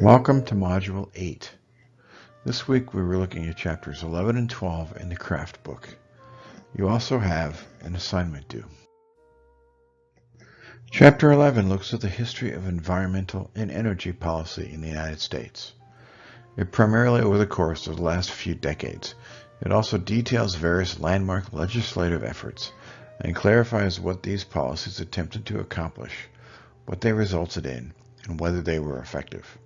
Welcome to Module 8. This week we were looking at chapters 11 and 12 in the craft book. You also have an assignment due. Chapter 11 looks at the history of environmental and energy policy in the United States. Primarily over the course of the last few decades. It also details various landmark legislative efforts and clarifies what these policies attempted to accomplish, what they resulted in, and whether they were effective.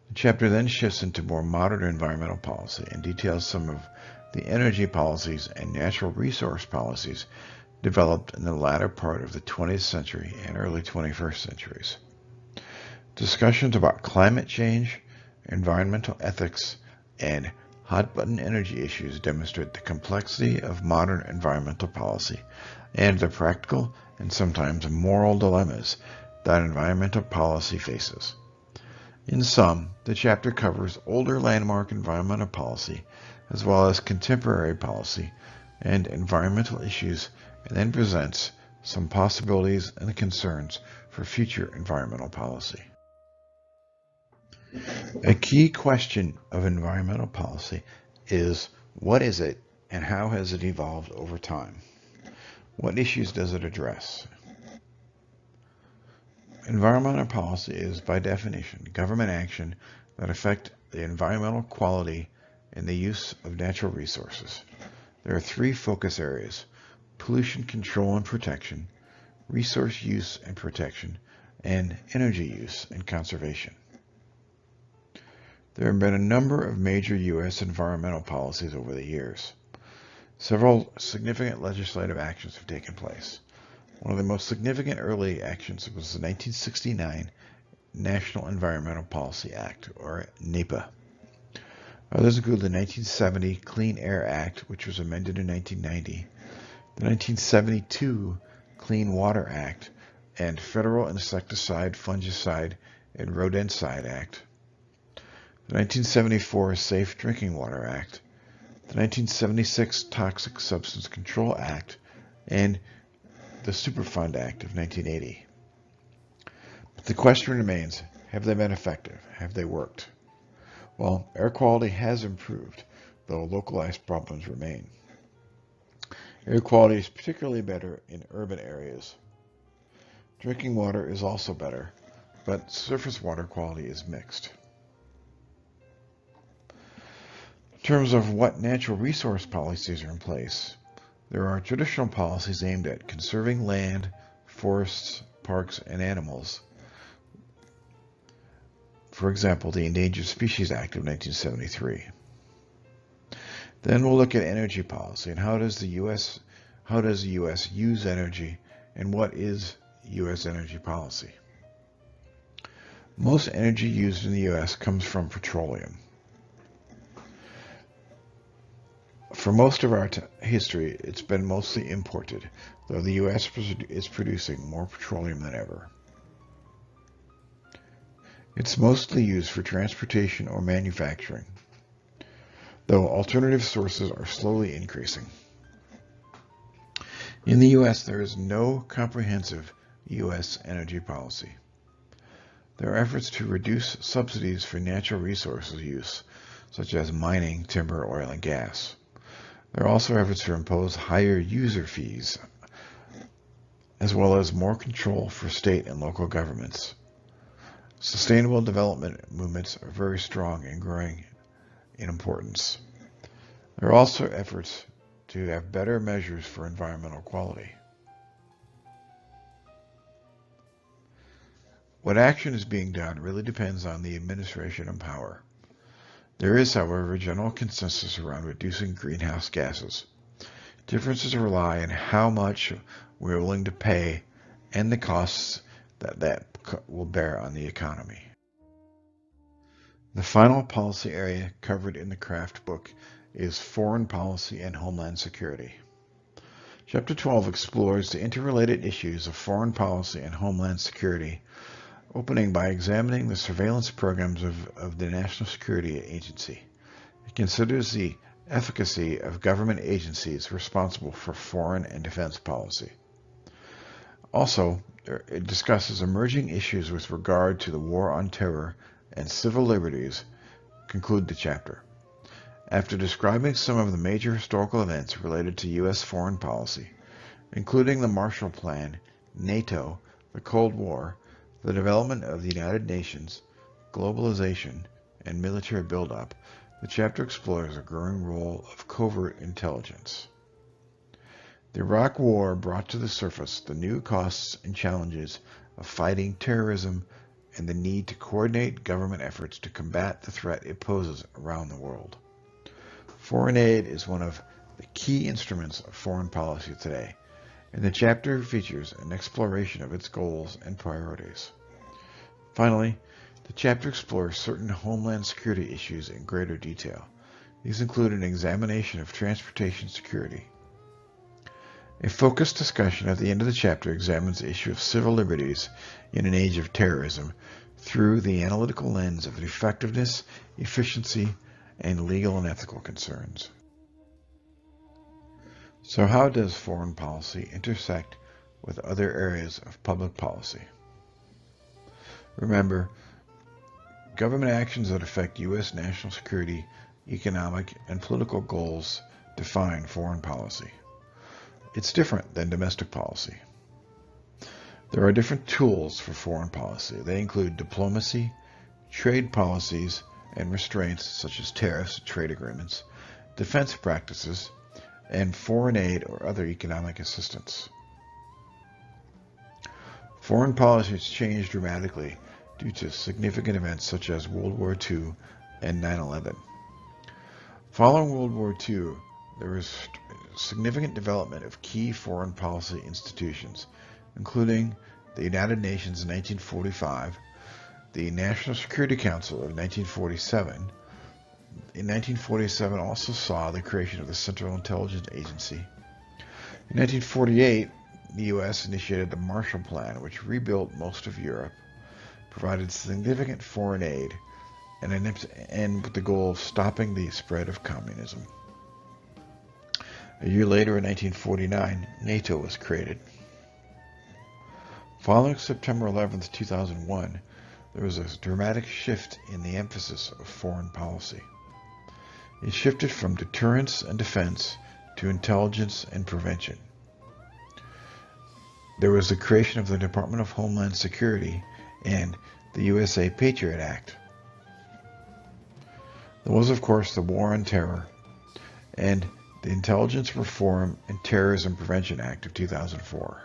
The chapter then shifts into more modern environmental policy and details some of the energy policies and natural resource policies developed in the latter part of the 20th century and early 21st centuries. Discussions about climate change, environmental ethics, and hot-button energy issues demonstrate the complexity of modern environmental policy and the practical and sometimes moral dilemmas that environmental policy faces. In sum, the chapter covers older landmark environmental policy as well as contemporary policy and environmental issues, and then presents some possibilities and concerns for future environmental policy. A key question of environmental policy is, what is it and how has it evolved over time? What issues does it address? Environmental policy is, by definition, government action that affects the environmental quality and the use of natural resources. There are three focus areas: pollution control and protection, resource use and protection, and energy use and conservation. There have been a number of major U.S. environmental policies over the years. Several significant legislative actions have taken place. One of the most significant early actions was the 1969 National Environmental Policy Act, or NEPA. Others include the 1970 Clean Air Act, which was amended in 1990, the 1972 Clean Water Act, and Federal Insecticide, Fungicide, and Rodenticide Act, the 1974 Safe Drinking Water Act, the 1976 Toxic Substance Control Act, and the Superfund Act of 1980. But the question remains, have they been effective? Have they worked? Well, air quality has improved, though localized problems remain. Air quality is particularly better in urban areas. Drinking water is also better, but surface water quality is mixed. In terms of what natural resource policies are in place, there are traditional policies aimed at conserving land, forests, parks, and animals. For example, the Endangered Species Act of 1973. Then we'll look at energy policy and how does the U.S. use energy, and what is U.S. energy policy? Most energy used in the U.S. comes from petroleum. For most of our history, it's been mostly imported, though the U.S. is producing more petroleum than ever. It's mostly used for transportation or manufacturing, though alternative sources are slowly increasing. In the U.S., there is no comprehensive U.S. energy policy. There are efforts to reduce subsidies for natural resources use, such as mining, timber, oil, and gas. There are also efforts to impose higher user fees, as well as more control for state and local governments. Sustainable development movements are very strong and growing in importance. There are also efforts to have better measures for environmental quality. What action is being done really depends on the administration in power. There is, however, a general consensus around reducing greenhouse gases. Differences rely on how much we're willing to pay and the costs that will bear on the economy. The final policy area covered in the craft book is foreign policy and homeland security. Chapter 12 explores the interrelated issues of foreign policy and homeland security, opening by examining the surveillance programs of the National Security Agency. It considers the efficacy of government agencies responsible for foreign and defense policy. Also, it discusses emerging issues with regard to the war on terror and civil liberties conclude the chapter. After describing some of the major historical events related to U.S. foreign policy, including the Marshall Plan, NATO, the Cold War, the development of the United Nations, globalization, and military buildup, the chapter explores the growing role of covert intelligence. The Iraq War brought to the surface the new costs and challenges of fighting terrorism and the need to coordinate government efforts to combat the threat it poses around the world. Foreign aid is one of the key instruments of foreign policy today, and the chapter features an exploration of its goals and priorities. Finally, the chapter explores certain homeland security issues in greater detail. These include an examination of transportation security. A focused discussion at the end of the chapter examines the issue of civil liberties in an age of terrorism through the analytical lens of effectiveness, efficiency, and legal and ethical concerns. So how does foreign policy intersect with other areas of public policy? Remember, government actions that affect U.S. national security, economic, and political goals define foreign policy. It's different than domestic policy. There are different tools for foreign policy. They include diplomacy, trade policies, and restraints such as tariffs, trade agreements, defense practices, and foreign aid or other economic assistance. Foreign policy has changed dramatically due to significant events such as World War II and 9/11. Following World War II, there was significant development of key foreign policy institutions, including the United Nations in 1945, the National Security Council of 1947. In 1947 also saw the creation of the Central Intelligence Agency. In 1948, the U.S. initiated the Marshall Plan, which rebuilt most of Europe, provided significant foreign aid, and with the goal of stopping the spread of communism. A year later, in 1949, NATO was created. Following September 11, 2001, there was a dramatic shift in the emphasis of foreign policy. It shifted from deterrence and defense to intelligence and prevention. There was the creation of the Department of Homeland Security and the USA Patriot Act. There was, of course, the War on Terror and the Intelligence Reform and Terrorism Prevention Act of 2004.